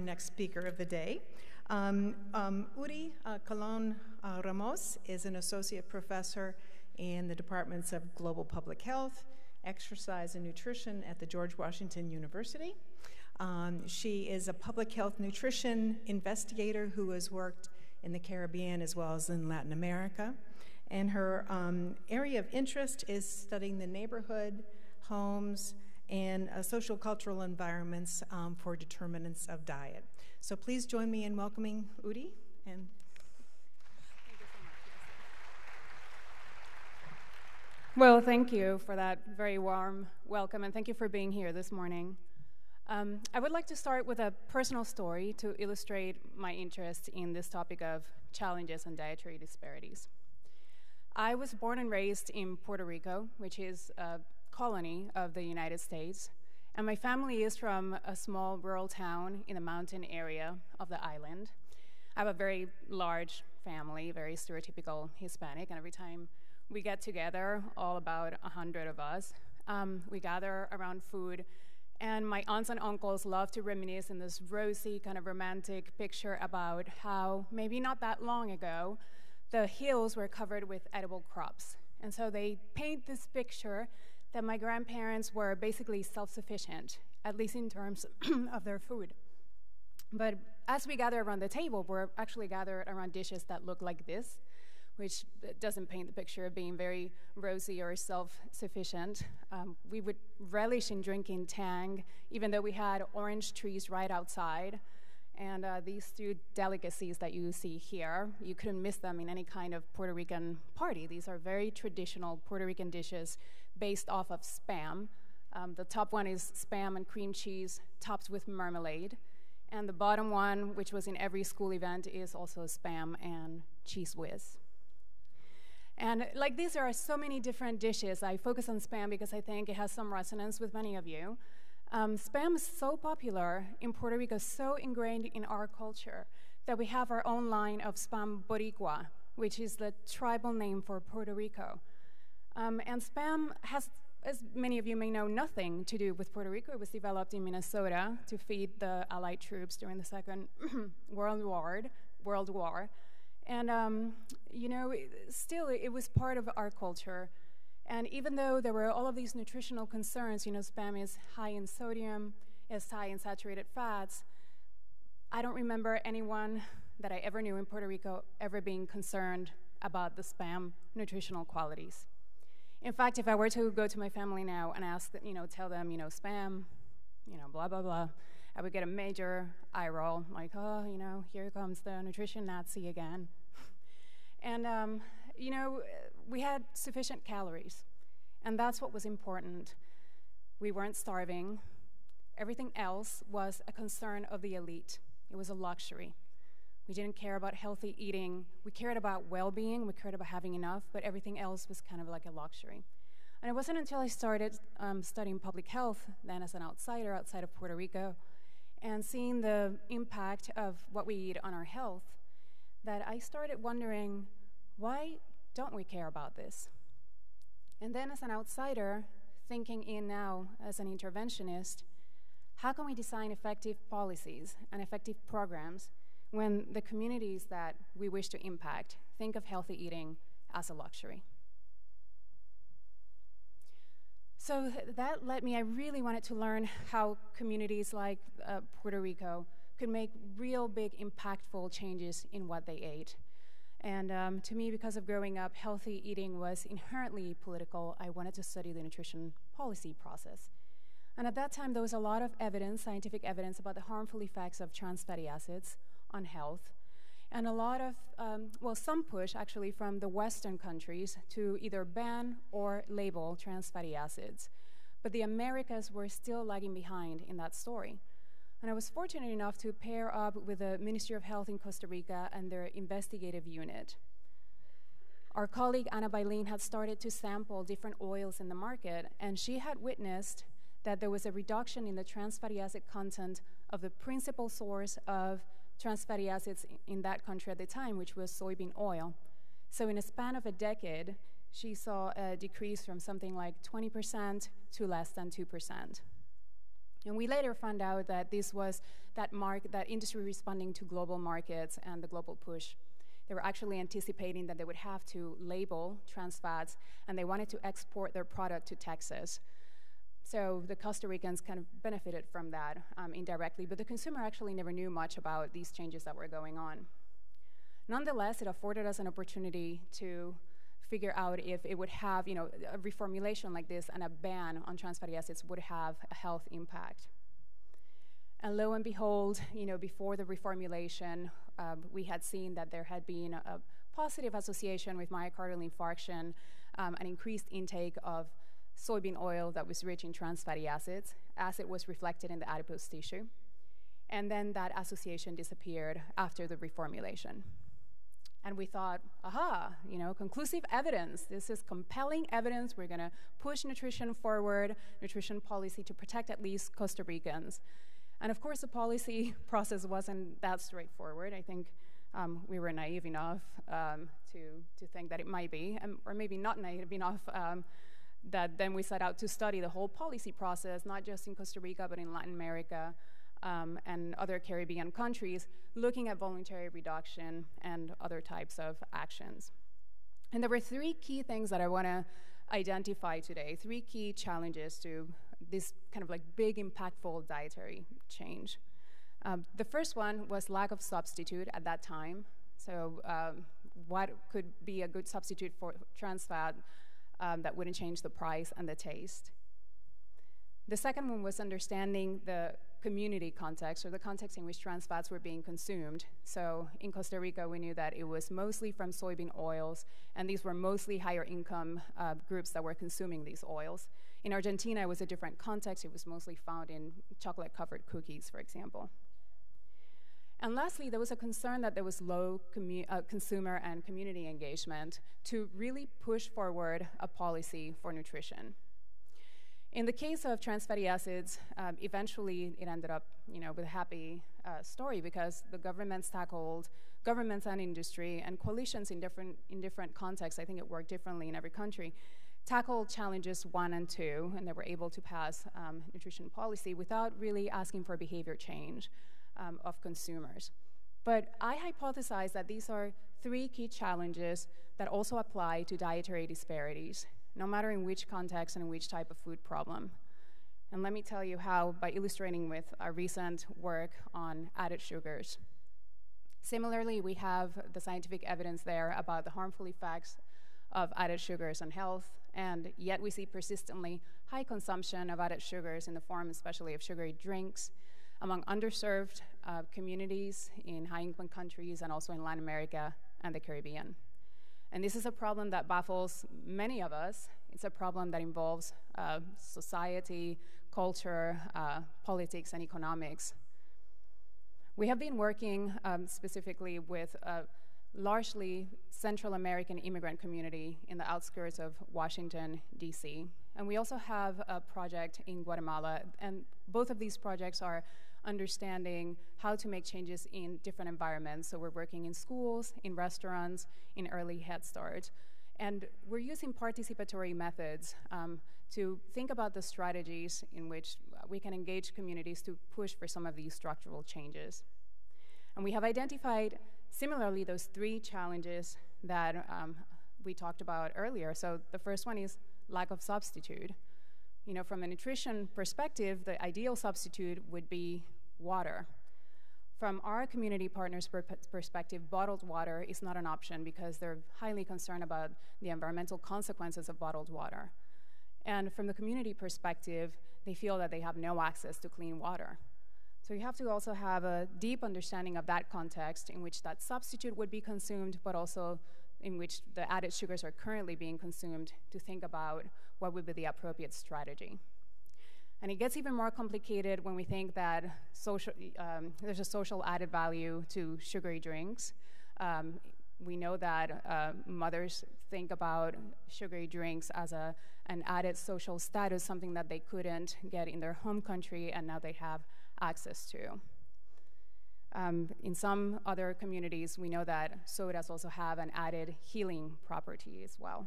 Next speaker of the day. Colón Ramos is an associate professor in the departments of global public health, exercise and nutrition at the George Washington University. She is a public health nutrition investigator who has worked in the Caribbean as well as in Latin America. And her area of interest is studying the neighborhood, homes, and social cultural environments for determinants of diet. So please join me in welcoming Uri. And thank you so much. Well, thank you for that very warm welcome, and thank you for being here this morning. I would like to start with a personal story to illustrate my interest in this topic of challenges and dietary disparities. I was born and raised in Puerto Rico, which is a colony of the United States, and my family is from a small rural town in the mountain area of the island. I have a very large family, very stereotypical Hispanic, and every time we get together, all about 100 of us, we gather around food, and my aunts and uncles love to reminisce in this rosy kind of romantic picture about how maybe not that long ago, the hills were covered with edible crops. And so they paint this picture that my grandparents were basically self-sufficient, at least in terms of their food. But as we gather around the table, we're actually gathered around dishes that look like this, which doesn't paint the picture of being very rosy or self-sufficient. We would relish in drinking tang, even though we had orange trees right outside. And these two delicacies that you see here, you couldn't miss them in any kind of Puerto Rican party. These are very traditional Puerto Rican dishes based off of Spam. The top one is Spam and cream cheese topped with marmalade. And the bottom one, which was in every school event, is also Spam and cheese whiz. And like these, there are so many different dishes. I focus on Spam because I think it has some resonance with many of you. Spam is so popular in Puerto Rico, so ingrained in our culture, that we have our own line of Spam Boricua, which is the tribal name for Puerto Rico. And Spam has, as many of you may know, nothing to do with Puerto Rico. It was developed in Minnesota to feed the Allied troops during the Second World War. And, you know, still, it was part of our culture. And even though there were all of these nutritional concerns, you know, Spam is high in sodium, it's high in saturated fats, I don't remember anyone that I ever knew in Puerto Rico ever being concerned about the Spam nutritional qualities. In fact, if I were to go to my family now and ask, you know, tell them, you know, Spam, you know, blah, blah, blah, I would get a major eye roll, like, oh, you know, here comes the nutrition Nazi again. And, you know, we had sufficient calories, and that's what was important. We weren't starving. Everything else was a concern of the elite. It was a luxury. We didn't care about healthy eating. We cared about well-being. We cared about having enough, but everything else was kind of like a luxury. And it wasn't until I started studying public health, then as an outsider outside of Puerto Rico, and seeing the impact of what we eat on our health, that I started wondering, why don't we care about this? And then as an outsider, thinking in now as an interventionist, how can we design effective policies and effective programs when the communities that we wish to impact think of healthy eating as a luxury? So that led me, I really wanted to learn how communities like Puerto Rico could make real big impactful changes in what they ate. And to me, because of growing up, healthy eating was inherently political. I wanted to study the nutrition policy process. And at that time, there was a lot of evidence, scientific evidence, about the harmful effects of trans fatty acids on health. And a lot of, well, some push actually from the Western countries to either ban or label trans fatty acids. But the Americas were still lagging behind in that story. And I was fortunate enough to pair up with the Ministry of Health in Costa Rica and their investigative unit. Our colleague Ana Bailin had started to sample different oils in the market, and she had witnessed that there was a reduction in the trans fatty acid content of the principal source of trans fatty acids in that country at the time, which was soybean oil. So in a span of a decade, she saw a decrease from something like 20% to less than 2%. And we later found out that this was that industry responding to global markets and the global push. They were actually anticipating that they would have to label trans fats, and they wanted to export their product to Texas. So the Costa Ricans kind of benefited from that indirectly, but the consumer actually never knew much about these changes that were going on. Nonetheless, it afforded us an opportunity to figure out if it would have, a reformulation like this and a ban on trans fatty acids would have a health impact. And lo and behold, before the reformulation, we had seen that there had been a positive association with myocardial infarction, an increased intake of soybean oil that was rich in trans fatty acids, as it was reflected in the adipose tissue. And then that association disappeared after the reformulation. And we thought, aha, conclusive evidence. This is compelling evidence. We're going to push nutrition forward, nutrition policy to protect at least Costa Ricans. And of course, the policy process wasn't that straightforward. I think we were naive enough to think that it might be, or maybe not naive enough that then we set out to study the whole policy process, not just in Costa Rica, but in Latin America and other Caribbean countries, looking at voluntary reduction and other types of actions. And there were three key things that I want to identify today, three key challenges to this kind of like big, impactful dietary change. The first one was lack of substitute at that time. So what could be a good substitute for trans fat that wouldn't change the price and the taste? The second one was understanding the community context, or the context in which trans fats were being consumed. So in Costa Rica, we knew that it was mostly from soybean oils, and these were mostly higher income groups that were consuming these oils. In Argentina, it was a different context. It was mostly found in chocolate-covered cookies, for example. And lastly, there was a concern that there was low consumer and community engagement to really push forward a policy for nutrition. In the case of trans fatty acids, eventually it ended up, with a happy story, because the governments and industry and coalitions in different contexts, I think it worked differently in every country, tackled challenges 1 and 2, and they were able to pass nutrition policy without really asking for behavior change of consumers. But I hypothesize that these are three key challenges that also apply to dietary disparities, no matter in which context and in which type of food problem. And let me tell you how, by illustrating with our recent work on added sugars. Similarly, we have the scientific evidence there about the harmful effects of added sugars on health, and yet we see persistently high consumption of added sugars in the form especially of sugary drinks among underserved communities in high-income countries and also in Latin America and the Caribbean. And this is a problem that baffles many of us. It's a problem that involves society, culture, politics, and economics. We have been working specifically with a largely Central American immigrant community in the outskirts of Washington, D.C. And we also have a project in Guatemala, and both of these projects are understanding how to make changes in different environments. So we're working in schools, in restaurants, in early Head Start. And we're using participatory methods to think about the strategies in which we can engage communities to push for some of these structural changes. And we have identified, similarly, those three challenges that we talked about earlier. So the first one is lack of substitute. From a nutrition perspective, the ideal substitute would be water. From our community partners' perspective, bottled water is not an option because they're highly concerned about the environmental consequences of bottled water. And from the community perspective, they feel that they have no access to clean water. So you have to also have a deep understanding of that context in which that substitute would be consumed, but also in which the added sugars are currently being consumed, to think about what would be the appropriate strategy. And it gets even more complicated when we think that there's a social added value to sugary drinks. We know that mothers think about sugary drinks as an added social status, something that they couldn't get in their home country, and now they have access to. In some other communities, we know that sodas also have an added healing property as well.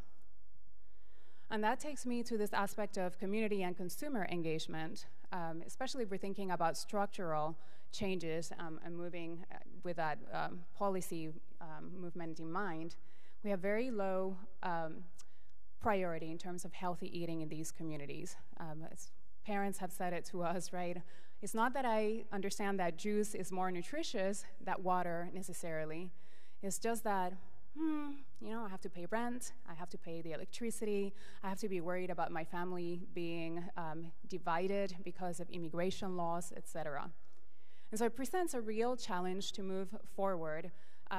And that takes me to this aspect of community and consumer engagement. especially if we're thinking about structural changes and moving with that policy movement in mind, we have very low priority in terms of healthy eating in these communities. As parents have said it to us, right? It's not that I understand that juice is more nutritious than water necessarily. It's just that, you know, I have to pay rent, I have to pay the electricity, I have to be worried about my family being divided because of immigration laws, etc. And so it presents a real challenge to move forward,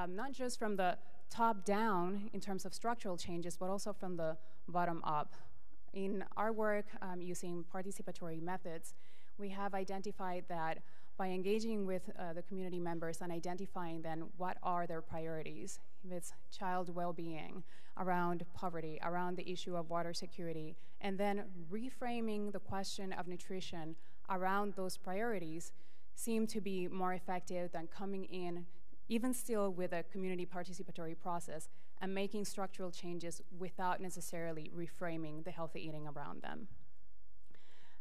not just from the top down in terms of structural changes, but also from the bottom up. In our work using participatory methods, we have identified that by engaging with the community members and identifying then what are their priorities, if it's child well-being, around poverty, around the issue of water security, and then reframing the question of nutrition around those priorities seem to be more effective than coming in, even still with a community participatory process, and making structural changes without necessarily reframing the healthy eating around them.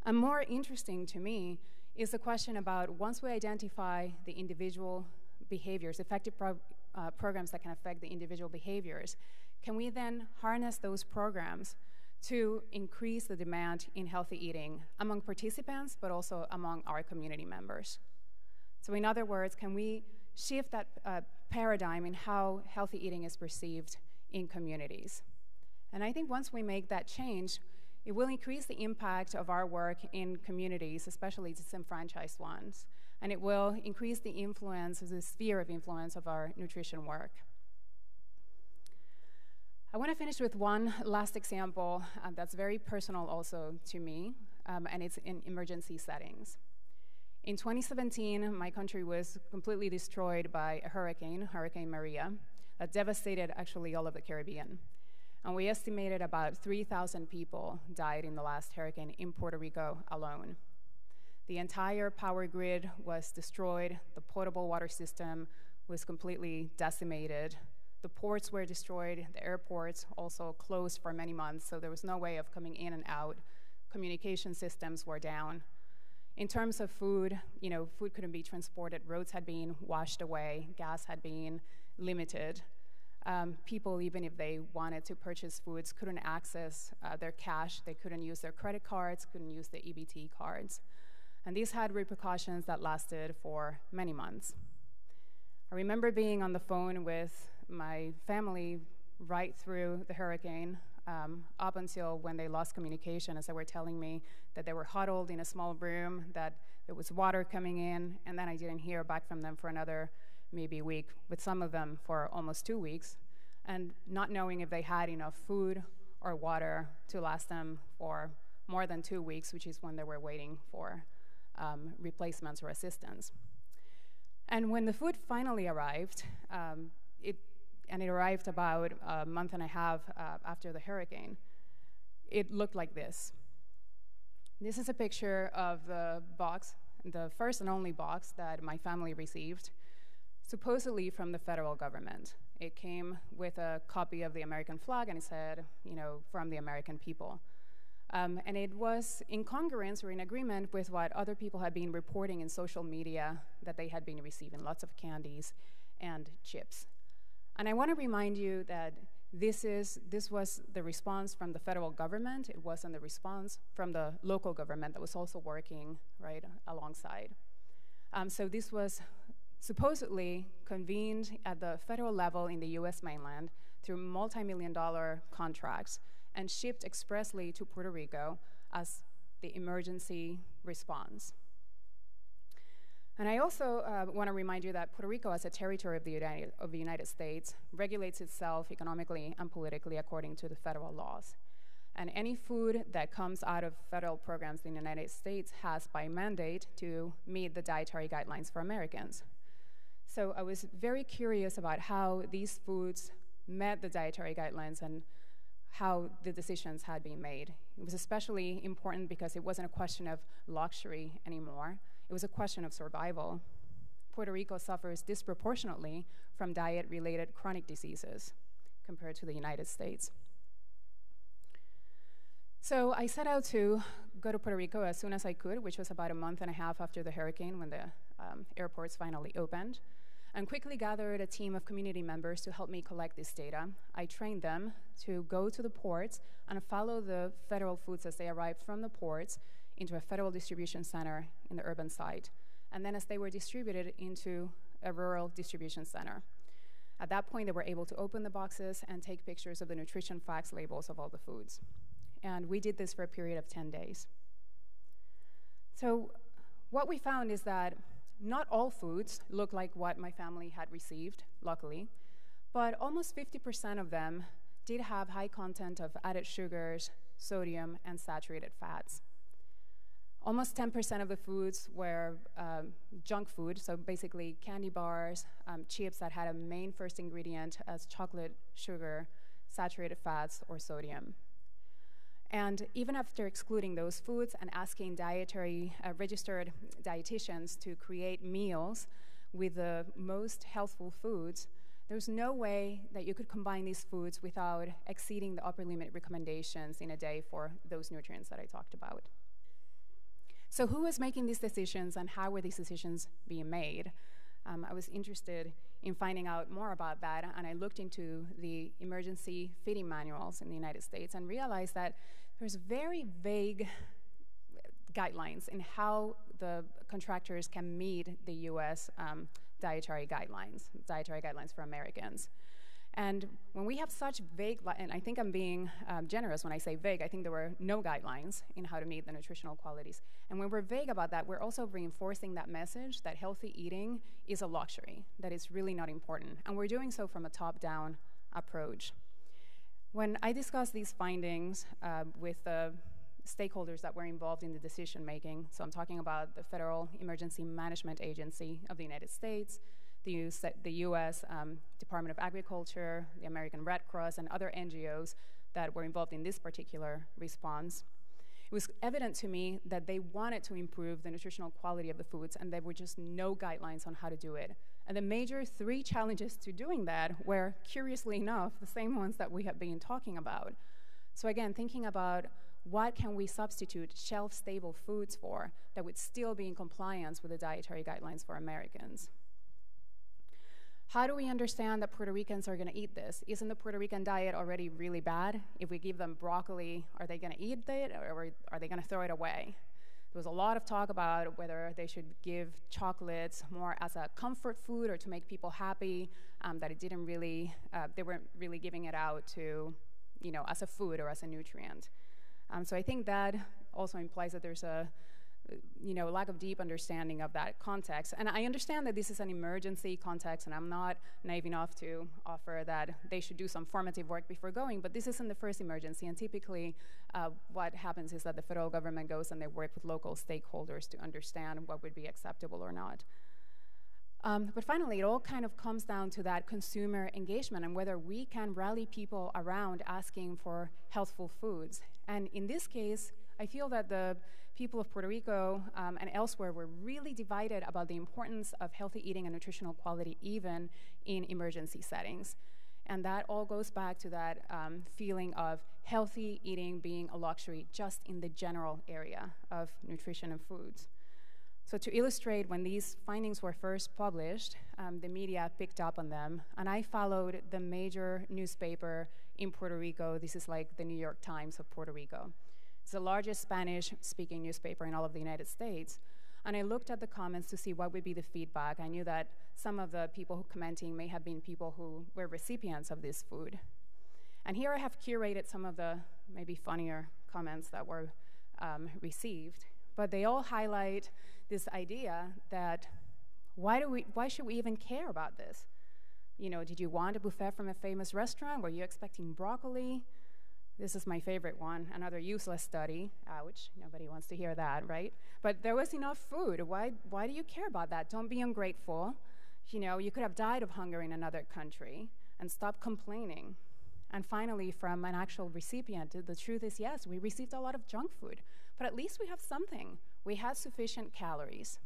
And more interesting to me is the question about, once we identify the individual behaviors, effective programs that can affect the individual behaviors, can we then harness those programs to increase the demand in healthy eating among participants, but also among our community members? So in other words, can we shift that paradigm in how healthy eating is perceived in communities? And I think once we make that change, it will increase the impact of our work in communities, especially disenfranchised ones, and it will increase the influence, the sphere of influence of our nutrition work. I want to finish with one last example that's very personal also to me, and it's in emergency settings. In 2017, my country was completely destroyed by a hurricane, Hurricane Maria, that devastated actually all of the Caribbean. And we estimated about 3,000 people died in the last hurricane in Puerto Rico alone. The entire power grid was destroyed. The potable water system was completely decimated. The ports were destroyed. The airports also closed for many months, so there was no way of coming in and out. Communication systems were down. In terms of food, you know, food couldn't be transported. Roads had been washed away. Gas had been limited. People, even if they wanted to purchase foods, couldn't access their cash. They couldn't use their credit cards, couldn't use the EBT cards. And these had repercussions that lasted for many months. I remember being on the phone with my family right through the hurricane, up until when they lost communication, as they were telling me that they were huddled in a small room, that there was water coming in, and then I didn't hear back from them for another maybe a week, with some of them for almost 2 weeks, and not knowing if they had enough food or water to last them for more than 2 weeks, which is when they were waiting for replacements or assistance. And when the food finally arrived, it arrived about a month and a half after the hurricane, it looked like this. This is a picture of the box, the first and only box that my family received, supposedly from the federal government. It came with a copy of the American flag, and it said, you know, from the American people. And it was in congruence or in agreement with what other people had been reporting in social media that they had been receiving, lots of candies and chips. And I want to remind you that this was the response from the federal government. It wasn't the response from the local government that was also working right alongside. So this was supposedly convened at the federal level in the US mainland through multi-million-dollar contracts and shipped expressly to Puerto Rico as the emergency response. And I also want to remind you that Puerto Rico, as a territory of the United States, regulates itself economically and politically according to the federal laws. And any food that comes out of federal programs in the United States has, by mandate, to meet the Dietary Guidelines for Americans. So I was very curious about how these foods met the Dietary Guidelines and how the decisions had been made. It was especially important because it wasn't a question of luxury anymore. It was a question of survival. Puerto Rico suffers disproportionately from diet-related chronic diseases compared to the United States. So I set out to go to Puerto Rico as soon as I could, which was about a month and a half after the hurricane when the airports finally opened, and quickly gathered a team of community members to help me collect this data. I trained them to go to the ports and follow the federal foods as they arrived from the ports into a federal distribution center in the urban site, and then as they were distributed into a rural distribution center. At that point, they were able to open the boxes and take pictures of the nutrition facts labels of all the foods. And we did this for a period of 10 days. So what we found is that not all foods look like what my family had received, luckily, but almost 50% of them did have high content of added sugars, sodium, and saturated fats. Almost 10% of the foods were junk food, so basically candy bars, chips that had a main first ingredient as chocolate, sugar, saturated fats, or sodium. And even after excluding those foods and asking registered dietitians to create meals with the most healthful foods, there's no way that you could combine these foods without exceeding the upper limit recommendations in a day for those nutrients that I talked about. So who was making these decisions and how were these decisions being made? I was interested in finding out more about that, and I looked into the emergency feeding manuals in the United States and realized that there's very vague guidelines in how the contractors can meet the US dietary guidelines for Americans. And when we have such vague, and I think I'm being generous when I say vague, I think there were no guidelines in how to meet the nutritional qualities. And when we're vague about that, we're also reinforcing that message that healthy eating is a luxury, that it's really not important. And we're doing so from a top-down approach. When I discussed these findings with the stakeholders that were involved in the decision-making, so I'm talking about the Federal Emergency Management Agency of the United States, the US Department of Agriculture, the American Red Cross, and other NGOs that were involved in this particular response, it was evident to me that they wanted to improve the nutritional quality of the foods, and there were just no guidelines on how to do it. And the major three challenges to doing that were, curiously enough, the same ones that we have been talking about. So again, thinking about what can we substitute shelf-stable foods for that would still be in compliance with the dietary guidelines for Americans. How do we understand that Puerto Ricans are going to eat this? Isn't the Puerto Rican diet already really bad? If we give them broccoli, are they going to eat it, or are they going to throw it away? There was a lot of talk about whether they should give chocolates more as a comfort food or to make people happy, that it didn't really, they weren't really giving it out to, as a food or as a nutrient. So I think that also implies that there's a lack of deep understanding of that context. And I understand that this is an emergency context, and I'm not naive enough to offer that they should do some formative work before going, but this isn't the first emergency, and typically what happens is that the federal government goes and they work with local stakeholders to understand what would be acceptable or not. But finally, it all kind of comes down to that consumer engagement and whether we can rally people around asking for healthful foods. And in this case, I feel that the people of Puerto Rico and elsewhere were really divided about the importance of healthy eating and nutritional quality even in emergency settings. And that all goes back to that feeling of healthy eating being a luxury just in the general area of nutrition and foods. So to illustrate, when these findings were first published, the media picked up on them, and I followed the major newspaper in Puerto Rico. This is like the New York Times of Puerto Rico. It's the largest Spanish-speaking newspaper in all of the United States. And I looked at the comments to see what would be the feedback. I knew that some of the people commenting may have been people who were recipients of this food. And here I have curated some of the maybe funnier comments that were received. But they all highlight this idea that why should we even care about this? Did you want a buffet from a famous restaurant? Were you expecting broccoli? This is my favorite one, another useless study. Ouch, nobody wants to hear that, right? But there was enough food. Why do you care about that? Don't be ungrateful. You could have died of hunger in another country, and stop complaining. And finally, from an actual recipient, the truth is, yes, we received a lot of junk food, but at least we have something. We had sufficient calories.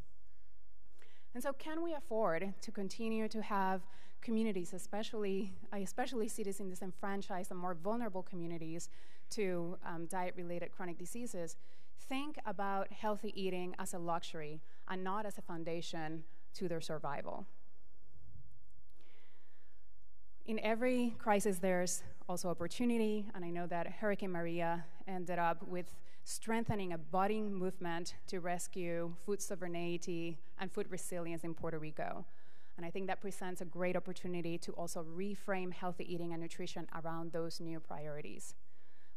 And so can we afford to continue to have communities, I especially see this in disenfranchised and more vulnerable communities to diet-related chronic diseases, think about healthy eating as a luxury and not as a foundation to their survival. In every crisis, there's also opportunity, and I know that Hurricane Maria ended up with strengthening a budding movement to rescue food sovereignty and food resilience in Puerto Rico. And I think that presents a great opportunity to also reframe healthy eating and nutrition around those new priorities.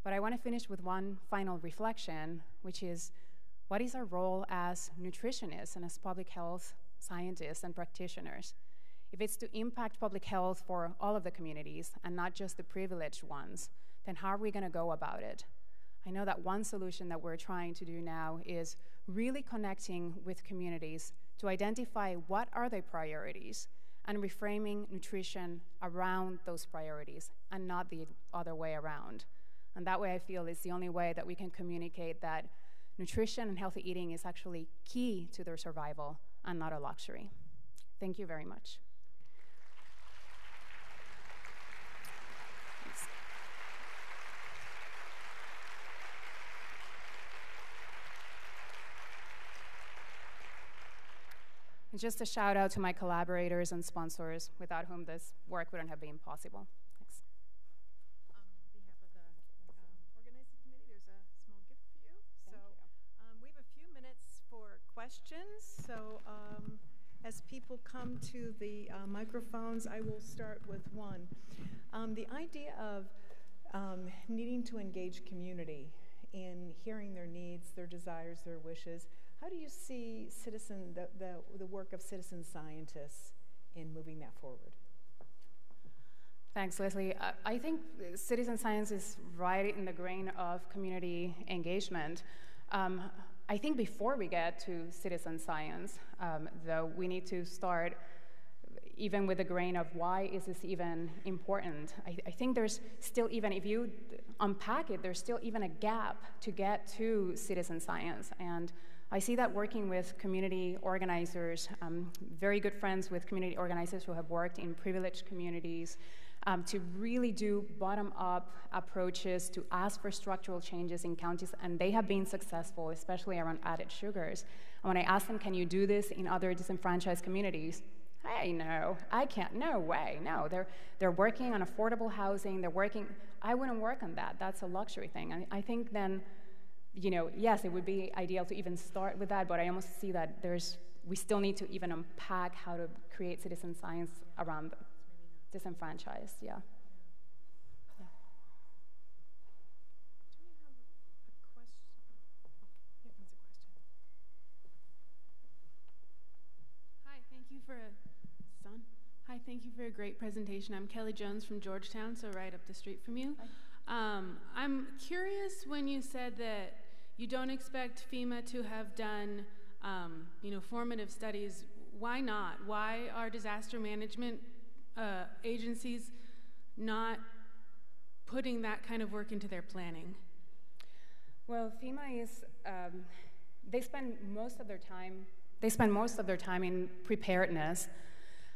But I want to finish with one final reflection, which is, what is our role as nutritionists and as public health scientists and practitioners? If it's to impact public health for all of the communities and not just the privileged ones, then how are we going to go about it? I know that one solution that we're trying to do now is really connecting with communities to identify what are their priorities and reframing nutrition around those priorities and not the other way around. And that way I feel is the only way that we can communicate that nutrition and healthy eating is actually key to their survival and not a luxury. Thank you very much. And just a shout out to my collaborators and sponsors, without whom this work wouldn't have been possible. Thanks. On behalf of the organizing committee, there's a small gift for you. Thank you. We have a few minutes for questions. So as people come to the microphones, I will start with one. The idea of needing to engage community in hearing their needs, their desires, their wishes. How do you see the work of citizen scientists in moving that forward? Thanks, Leslie. I think citizen science is right in the grain of community engagement. I think before we get to citizen science, though, we need to start even with the grain of why is this even important. I think there's still, even if you unpack it, there's still even a gap to get to citizen science. And I see that working with community organizers, very good friends with community organizers who have worked in privileged communities, to really do bottom-up approaches to ask for structural changes in counties, and they have been successful, especially around added sugars. And when I ask them, can you do this in other disenfranchised communities? Hey, no, I can't, no way, no. They're working on affordable housing, I wouldn't work on that, that's a luxury thing. I think then, you know, yes, it would be ideal to even start with that, but I almost see that we still need to even unpack how to create citizen science around disenfranchised, yeah. Do we have a question? Oh, here comes a question. Hi, thank you for a great presentation. I'm Kelly Jones from Georgetown, so right up the street from you. I'm curious when you said that you don't expect FEMA to have done, formative studies. Why not? Why are disaster management agencies not putting that kind of work into their planning? Well, FEMA is, they spend most of their time in preparedness,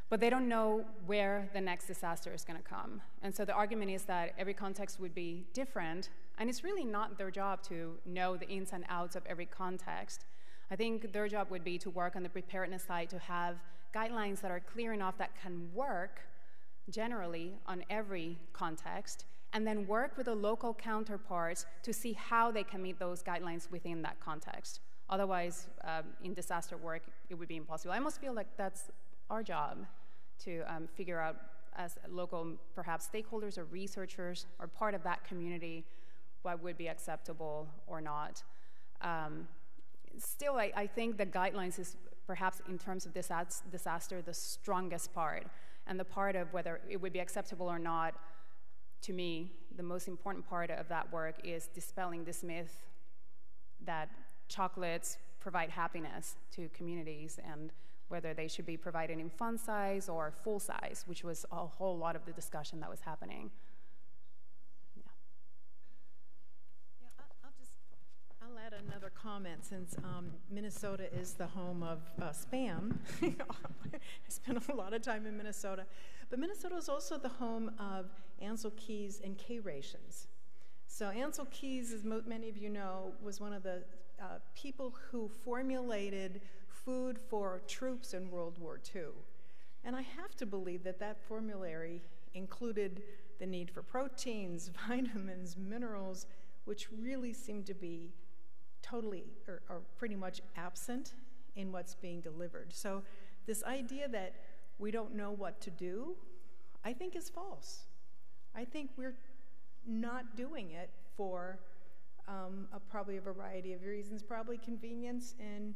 but they don't know where the next disaster is going to come. And so the argument is that every context would be different, and it's really not their job to know the ins and outs of every context. I think their job would be to work on the preparedness side, to have guidelines that are clear enough that can work generally on every context, and then work with the local counterparts to see how they can meet those guidelines within that context. Otherwise, in disaster work, it would be impossible. I almost feel like that's our job, to figure out, as local, perhaps stakeholders or researchers or part of that community, what would be acceptable or not. Still, I think the guidelines is perhaps, in terms of disaster, the strongest part. And the part of whether it would be acceptable or not, to me, the most important part of that work is dispelling this myth that chocolates provide happiness to communities, and whether they should be provided in fun size or full size, which was a whole lot of the discussion that was happening. I'll add another comment, since Minnesota is the home of Spam. I spent a lot of time in Minnesota. But Minnesota is also the home of Ansel Keys and K-rations. So Ansel Keys, as many of you know, was one of the people who formulated food for troops in World War II. And I have to believe that that formulary included the need for proteins, vitamins, minerals, which really seem to be totally or pretty much absent in what's being delivered. So this idea that we don't know what to do, I think is false. I think we're not doing it for probably a variety of reasons, probably convenience and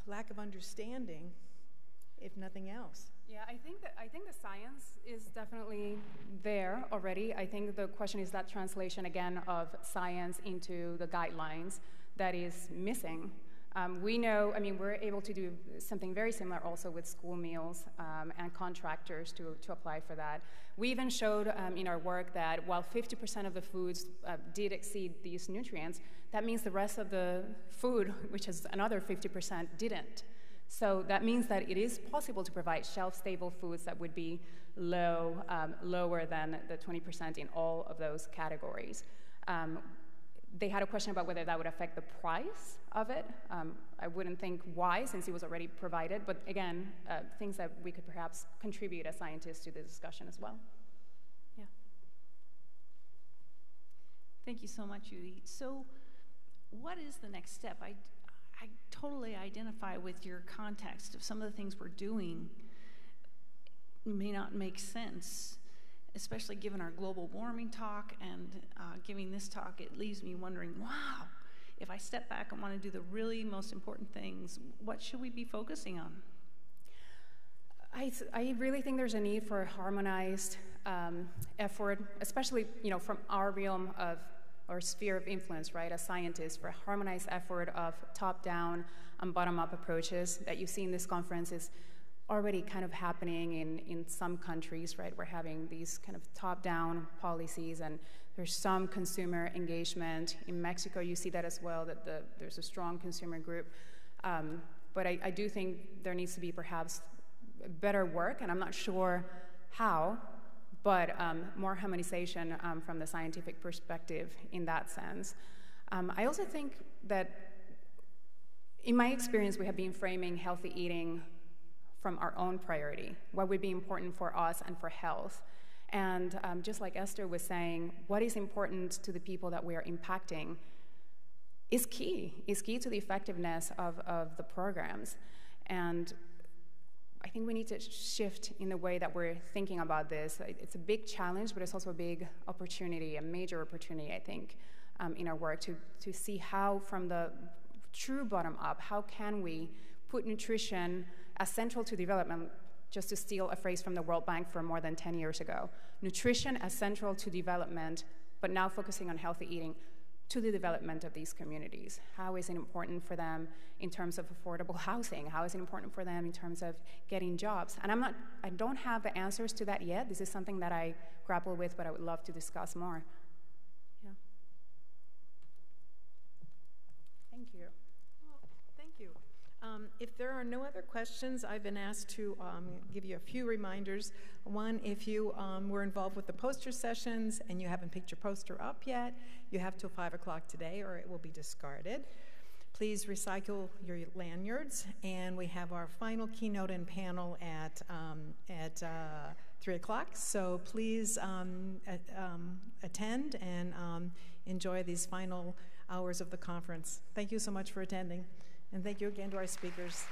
lack of understanding, if nothing else. Yeah, I think the science is definitely there already. I think the question is that translation again of science into the guidelines that is missing. We know, I mean, we're able to do something very similar also with school meals and contractors to apply for that. We even showed in our work that while 50% of the foods did exceed these nutrients, that means the rest of the food, which is another 50%, didn't. So that means that it is possible to provide shelf-stable foods that would be lower than the 20% in all of those categories. They had a question about whether that would affect the price of it. I wouldn't think why, since it was already provided, but again, things that we could perhaps contribute as scientists to the discussion as well. Yeah. Thank you so much, Judy. So what is the next step? I totally identify with your context of some of the things we're doing may not make sense, especially given our global warming talk and giving this talk. It leaves me wondering, wow, if I step back and want to do the really most important things, what should we be focusing on? I really think there's a need for harmonized effort, especially from our realm of or sphere of influence, right, as scientists, for a harmonized effort of top-down and bottom-up approaches that you see in this conference is already kind of happening in some countries, right? We're having these kind of top-down policies, and there's some consumer engagement. In Mexico, you see that as well, that there's a strong consumer group. But I do think there needs to be perhaps better work, and I'm not sure how, but more harmonization from the scientific perspective in that sense. I also think that, in my experience, we have been framing healthy eating from our own priority, what would be important for us and for health. And just like Esther was saying, what is important to the people that we are impacting is key to the effectiveness of the programs. And I think we need to shift in the way that we're thinking about this. It's a big challenge, but it's also a big opportunity, a major opportunity, I think, in our work to see how, from the true bottom up, how can we put nutrition as central to development, just to steal a phrase from the World Bank from more than 10 years ago. Nutrition as central to development, but now focusing on healthy eating, to the development of these communities. How is it important for them in terms of affordable housing? How is it important for them in terms of getting jobs? And I don't have the answers to that yet. This is something that I grapple with, but I would love to discuss more. Yeah. Thank you. Well, thank you. If there are no other questions, I've been asked to give you a few reminders. One, if you were involved with the poster sessions and you haven't picked your poster up yet, you have till 5 o'clock today or it will be discarded. Please recycle your lanyards, and we have our final keynote and panel at 3 o'clock. So please attend and enjoy these final hours of the conference. Thank you so much for attending. And thank you again to our speakers.